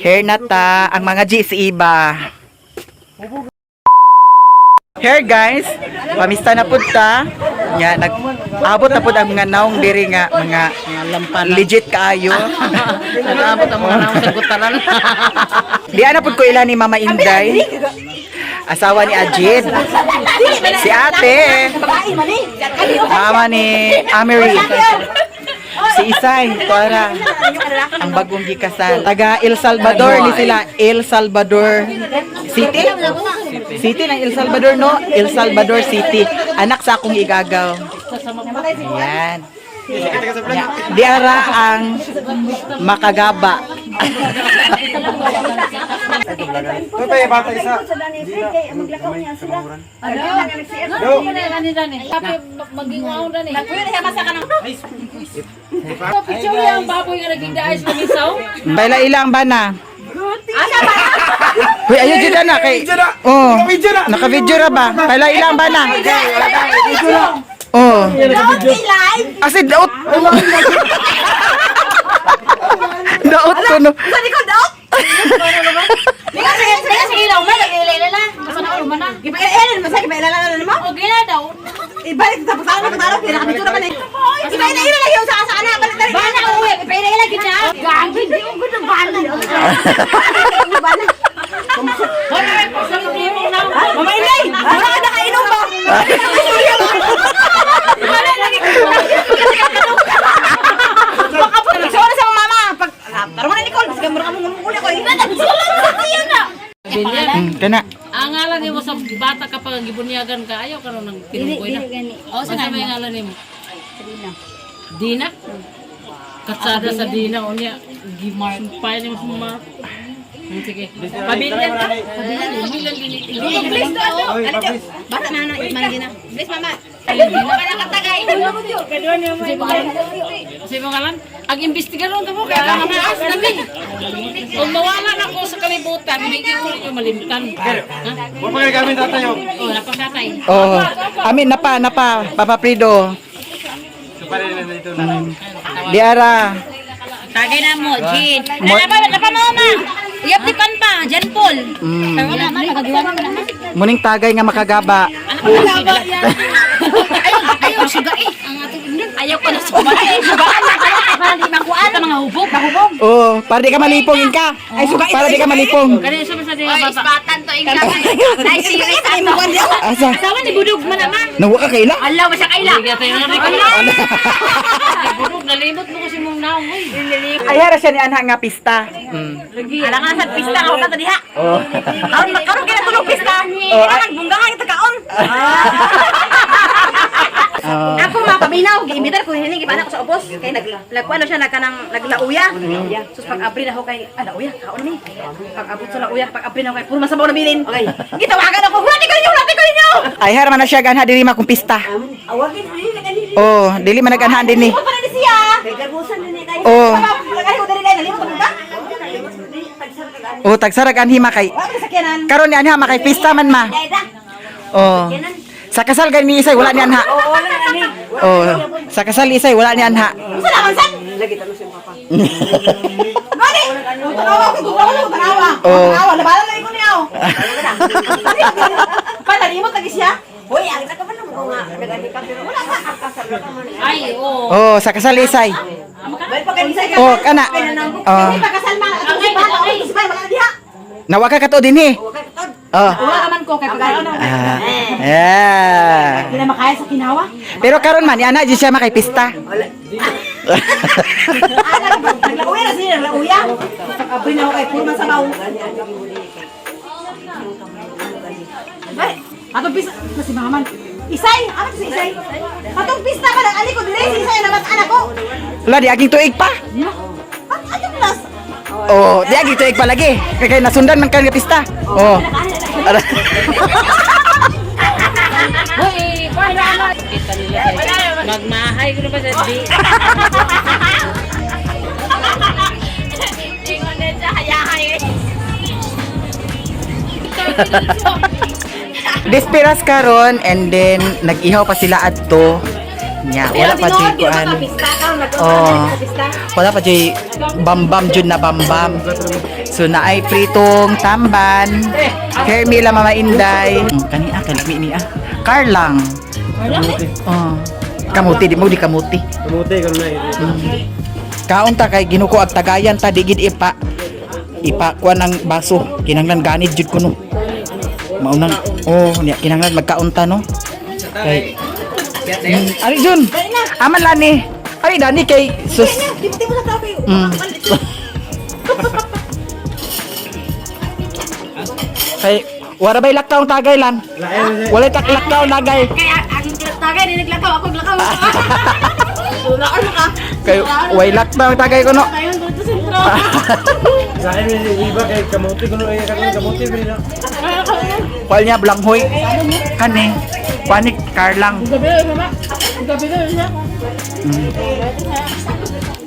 Hair na ta, ang mga G si Iba. Hair guys, pamista na pud ta. Nya nag-abot na pud ang mga naong diri nga mga legit kaayo. Nag-abot ang mga naong sa gutaran. Di ana pud ko ila ni Mama Inday. Asawa ni Ajid. Si ate. Mama ni Amery. Si Isay, Tora. Ang bagong gikasan. Taga El Salvador ni sila. El Salvador City? City ng El Salvador, no? El Salvador City. Anak sa akong igagaw. Ayan. Di ara ang makagaba. Ito tayo bata isa. Mag-ingaw na ni. Picture yung baboy nga naging daes lumisaw. Baila ilang ba na? Uy, ayun dyan na kay... Oh, naka-video na ba? Baila ilang ba na? Oh. Asin, daot. Daot ko, no? Saan ko daw? Sige ilaw man, nag-ilala na. Basta na ulo man na. Iba-ilala naman sa iba-ilala na naman. O gila daw. Ibalik sa tapos ako matalo, kaya nakabito naman eh. Iba-ilala lang yung sa na, balik na rin. Bana uwi, ipailala kita. Gagi, di ko gusto bala. Bala. Mama Inday, wala ka nakainom ba? Wala lagi. Baka po, nagsawa na sa mama. Taro mo na Nicole, kasi mura ka mong ngumuli ko. Kana. Ang ngalan nimo sa bata kapag gibunyagan ka, ayaw ka nang tinukoy na. O, sa may ngalan nimo? Dina. Katsada sa Dina, o niya, sumpay nimo sa mga... Sige. Pabilin ka? Pabilin din. Please, bata na na, managin na. Please, mama. Dina ka nakatagay. Kasi mo ngalan, ang investigador mo kaya ka manaas nabi. Kung mawalan ako sa kalibutan, may ikaw yung malimtan. Huwag pa kayo gamit tatayo. O, napakatay. Oh, amin napa, Papa Prido. Ito pa rin na ito na. Di ara. Tagay na mo, Jean. Napa mama. Iyaptikan pa, Jan Paul. Wala man, magagiwan mo naman. Muning tagay nga makagaba. Ayaw, suga eh. Ayaw ko na suga eh. Sugaan na ka na. Para di makuhaan. Ka mga hubog. Mahubog. Oh, para di ka malipong ka. Ay, para di ka malipong. Kanina sa mga Oy, ispatan to ing kakay. Nice series ay mo. Asa? Asawa ni Budog man naman. Nawa ka kaila? Allah, masya kaila. Burog, nalimot mo kasi mong naong. Ay, hara siya ni Anha nga pista. Alangan sa pista ako ka diha. Oh. Karon kaya tulog pista. Alangan bunggangan kita kaon. Oh. Ako mapaminaw, giimbitar ko hiningi pa ko sa ubos kay nagkuan siya nagkanang naglauya. Sus pag-abri na ako kay lauya, kaon ni. Pag-abot sa lauya, pag-abri na ako kay puro masabaw na bilin. Okay. Gitawagan ako, "Hulati ko ninyo!" Ay, hara man na siya ganha diri makong pista. Awagin ni kanili. Oh, dili man naganahan din ni. Ko pa ni siya. Kay garbusan ni kay. Oh. Ay ko diri kay nalimot ko ba? Oh, tagsarag anhi makay. Wala ka sakyanan. Karon ni Anha makay pista man ma. Dayda. Oh. Sa kasal gani ni Isay wala ni Anha. Oo, wala na ni. Oh, sa kasal Isay wala ni Anha. Usa na man san? Lagi tanong si papa. Gani. Tanawa ko, tanawa. Oh. Tanawa, labanan lang ko niya. Para limot lagi siya. Hoy, ang ka man mo nga nagani ka pero wala ka. Ay, oo. Oh, sa kasal Isay. Bay pa kay Isay ka. Oh, kana. Oh. Kasi pagkasal man, ako si bata, ako si bay mga diha. Nawa ka kato din eh. Oh. Wala naman ko kay pagkaon. Ah. Yeah. Hindi na makaya sa kinawa. Pero karon man, ana di siya makay pista. Naglauya na siya, naglauya. Pag-abri na ako kay puro man sa baw. Bay, atong pista na si Maman. Isay, ano si Isay? Atong pista ka lang, aliko dire si Isay naman anak ko. Wala di aging tuig pa. Atong plus. Oh, di aging tuig pa lagi. Kaya nasundan man kan nga pista. Oh. Hoy, paano? Kita nila. Magmahay ko na ba sa di? Ingon din sa hayahay. Desperas karon and then nag-ihaw pa sila adto. Nya, wala pa jud kuan. Oh. Wala pa jud bambam jud na bambam. So naay pritong tamban. Hermila Mama Inday. Kani kalami ni Karlang. Oh. Kamuti di mo di kamuti. Kamuti, ganun na eh. Kaunta kay ginuko ag tagayan ta digid ipa kuan ang baso. Kinahanglan ganid jud kuno. Maunang niya kinahanglan magkaunta no. Kay ari jun. Aman lani. Ari dani kay sus. Kay wala bay laktaw tagay lan. Wala tak laktaw nagay. Kaya ang tagay ni naglakaw ako naglakaw. Wala ka. Kay way laktaw tagay kuno. Tayon dito sa sentro. Sa akin, iba kay kamuti, ganun ay kamuti. Kual niya blanghoy. Kani. Panik Karlang. Gabi mama. Gabi na.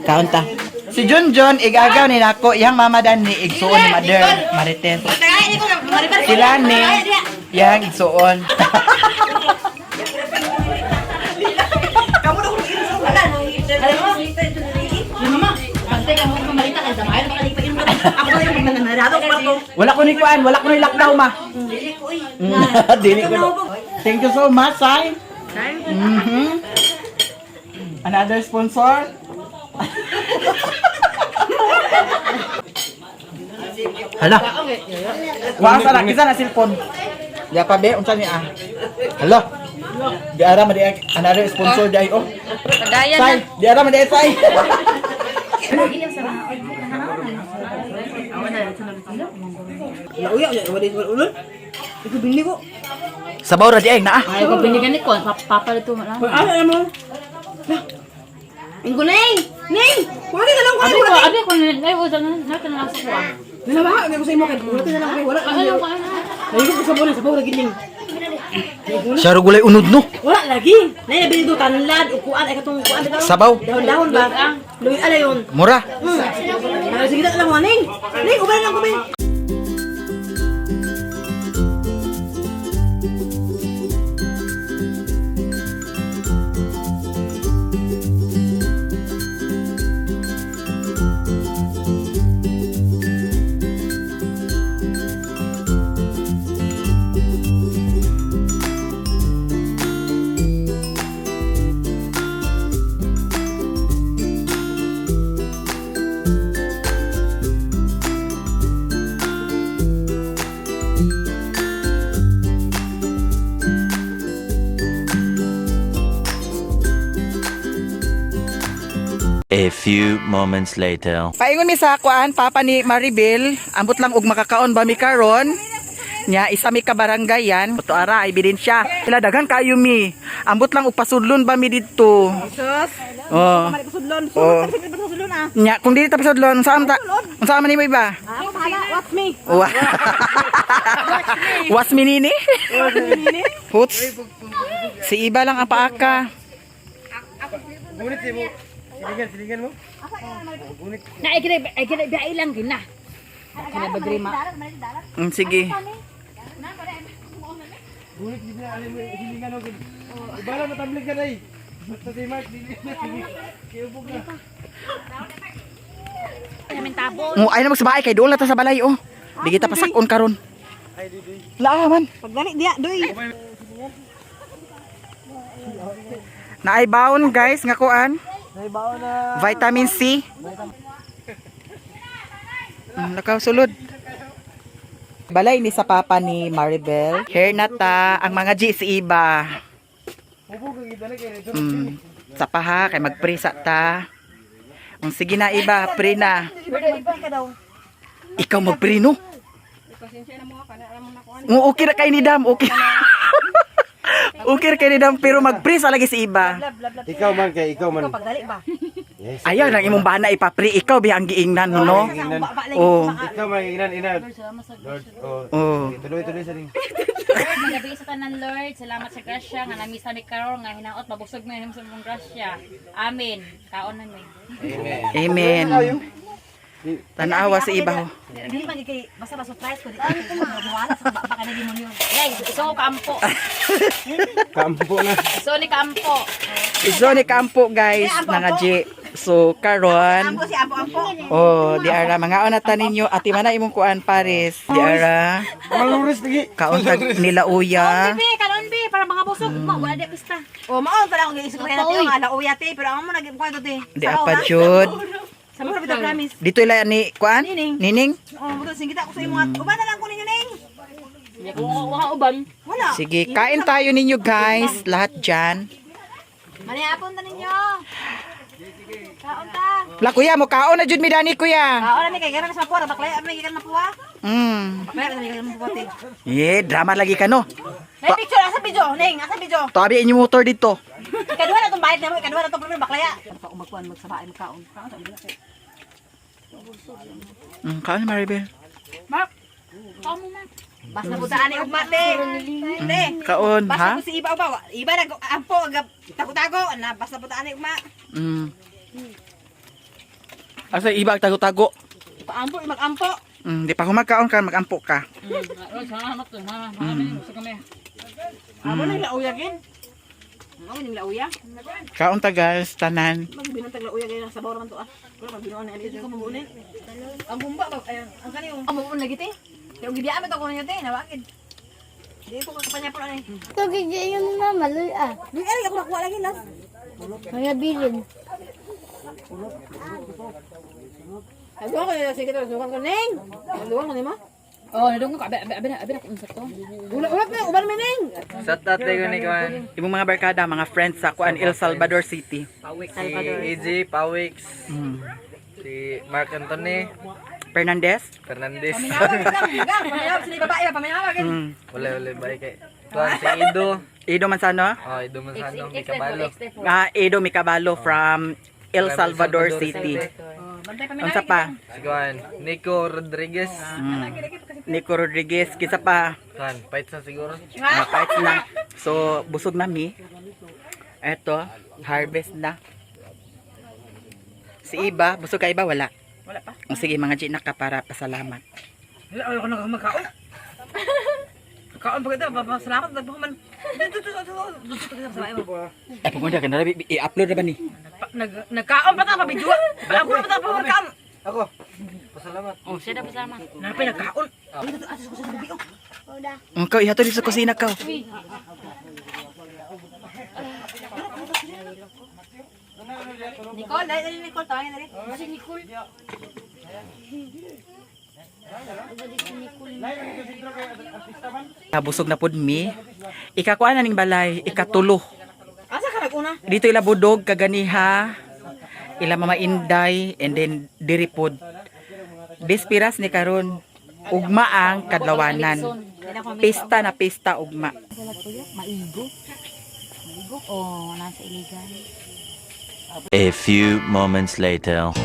Kaunta. Si Junjun igagaw ni nako yang mama dan ni igsuon ni Mother Marites. Tagay ni ko maribar. Sila ni yang igsuon. Kamu dah urus sa wala. Alam mo? Mama, bantay ka mo kumalita kay damayan baka ipagin mo. Ako daw yung nananarado ko to. Wala ko ni kuan, wala ko ni lockdown ma. Dili ko eh. Dili ko. Thank you so much, Sai. Another sponsor. Hala. Wasa na kisa na cellphone. Ya pa be unsa ni Hala. Di ara ma di another sponsor dai oh. Padayan Sai, di ara ma di Sai. Lauya ya wala ulun. Ito bili ko. Sabaw ra di ay naa. Ay ko binigyan ni ko papa dito lang. Ano mo? Inggo neng. Neng. Wala na lang ko. Abi ko ay usan na lang sa kuan. Nalawa ko sa imo kay wala na lang kay wala. Ano ko ana? Ay ko sa bola giling. Siya ro gulay unod no. Wala lagi. Nay nabili do tanlad ukuan ay katong kuan daw. Sabaw. Dahon-dahon ba? Luwi ala yon. Mura. Sige na lang mo neng. Neng ubay lang ko ba? A few moments later. Paingon mi sa kuan papa ni Maribel, ambot lang og makakaon ba mi karon? Nya isa mi ka barangayan, to ara ebidensya. Sila daghan kayo mi. Ambot lang og pasudlon ba mi didto. Sus. Oh. Sudlon. Oh. Sudlon ah. Nya kung dili ta pasudlon, saan ta? Unsa man nimo iba? Ako bahala. Watch me. Wa. Was minini? Puts. Si iba lang ang paaka. Gunit mo. Silingan mo. Na ay kira biya ilang gina. Kana badrima. Sige. Gunit din na alim silingan mo. Ibala matablig ka nay. Sa timart kiyubog na. Ay na magsabaay kay doon ta sa balay oh. Di kita pasakon karon. Ay di. Laaman. Pagdali dia doy. Naay baon guys nga kuan. Naibaw na. Vitamin C. Lakaw sulod. Balay ni sa papa ni Maribel. Hair na ta ang mga G si iba. Sa paha kay magprisa ta. Ang sige na iba, pre na. Ikaw magpre no? Okay na kay ni Dam, okay. Okay kay ni Dam pero magpre sa lagi si iba. Ikaw man kay ikaw man. Pagdali ba? Yes. Ayaw lang imong bana ipapre ikaw bihang giingnan no. Oh. Ikaw may inan. Lord. Oh. Tuloy sa ring. Gabi sa tanan Lord, salamat sa grasya nga namisa ni karon nga hinaot mabusog mo sa mong grasya. Amen. Kaon na mi. Amen. Amen. Tanawa sa ibaw. Dili man kay basta ba surprise ko di mawala sa baka na demonyo. Yay, iso ko kampo. Kampo na. Iso ni kampo. Iso ni kampo guys, mga G. So karon, Ampo si ampo. oh, di ara mga onata ninyo ati man na imong kuan Paris. Di ara Maluris lagi. kauntag nila uya. Be, kanon be, para mga busog mo, wala di pista. O mao pala akong giisip ko na tayo nga lauya te pero amo naging ko te. Di apa jud. Sa mo bitaw promise. Dito ila ni kuan? Nining. Oh, buto sing kita ko sa imo nga. Uban na lang ko ninyo ning. Wala uban. Wala. Sige, kain tayo ninyo guys, lahat dyan. Maniapon ta ninyo. Kaon ta. La kuya, mo kaon na jud mi dani kuya. Kaon na mi kay gara sa mapuwa, baklay mi kay mapuwa. Baklay mi kay mapuwa te. Yeah, drama lagi ka no. Nay picture asa video, ning, asa video. Tabi inyo motor dito. Kadua na tong bayad na mo, kadua na tong problema baklaya. Pa umagkuan magsabaay magkaon. Kaon ta bila kay. Kaon ni Maribel. Mark, Kamu na. basta butaan ni ugma te. Te. Kaon, Basta ha? ko si iba ba? Iba na ampo agap tago-tago na basta butaan ni ugma. Asa iba ang tago-tago. Paampo mag-ampo. Di pa ko magkaon ka, magampo ka. Salamat to, marami sa kami. Amo na lauya gin. Amo ni lauya. Kaon ta guys, tanan. Magbinantag lauya gin sa bawra man to ah. Pero magbinoon na dito ko mabunin. Ang bumba ba ayan, ang kani ang mabuon lagi te. Yung gibiya ko niyo te, nawagid. Di ko kapanya po ani. Ito, yun na, maloy ah. Di ari ako nakuha lagi las. Mga bilin. Ay ko sige to sukan ko ning. Luwan mo ni mo. Oh, nadong ko abi na ko unsa to. Ulat na uban mi ning. Sa tatay ko ni Kuan. Imong mga barkada, mga friends sa kuan El Salvador City. Si AJ Pawix. Si Mark Anthony Fernandez. Fernandez. Paminaw sila babae ba paminaw gid. Wala bye kay. Tuan si Ido. Ido Manzano. Oh, Ido Manzano, may kabalo. Ido Micabalo from El Salvador City. Bantay Unsa pa? Si Kuan, Nico Rodriguez. Nico Rodriguez, kisa pa. Kuan, fight sa siguro. Kahit na. So, busog na mi. Eto, harvest na. Si Iba, busog ka Iba, wala. Wala pa. Sige, mga G na ka para pasalamat. Wala ako na magkaon. Kaon pa kita, salamat na man. Ay, pumunta ka na, i-upload na ba ni? Nagkaon pa ta pa video. Ako pa ta pa kaon. Ako. Pasalamat. Oh, siya dapat sama. Napay nagkaon. Ikaw, ihato dito sa kusina ka. Nicole, dali Nicole, tawagin dali. Kasi Nicole. Busog na pud mi. Ikakuan na ning balay, ikatulo. Asa ka naguna? Dito ila budog kaganiha. Ila mama Inday and then diri pod. Despiras ni karon ugma ang kadlawanan. Pista na pista ugma. Maigo. Oh, nasa iligan. A few moments later.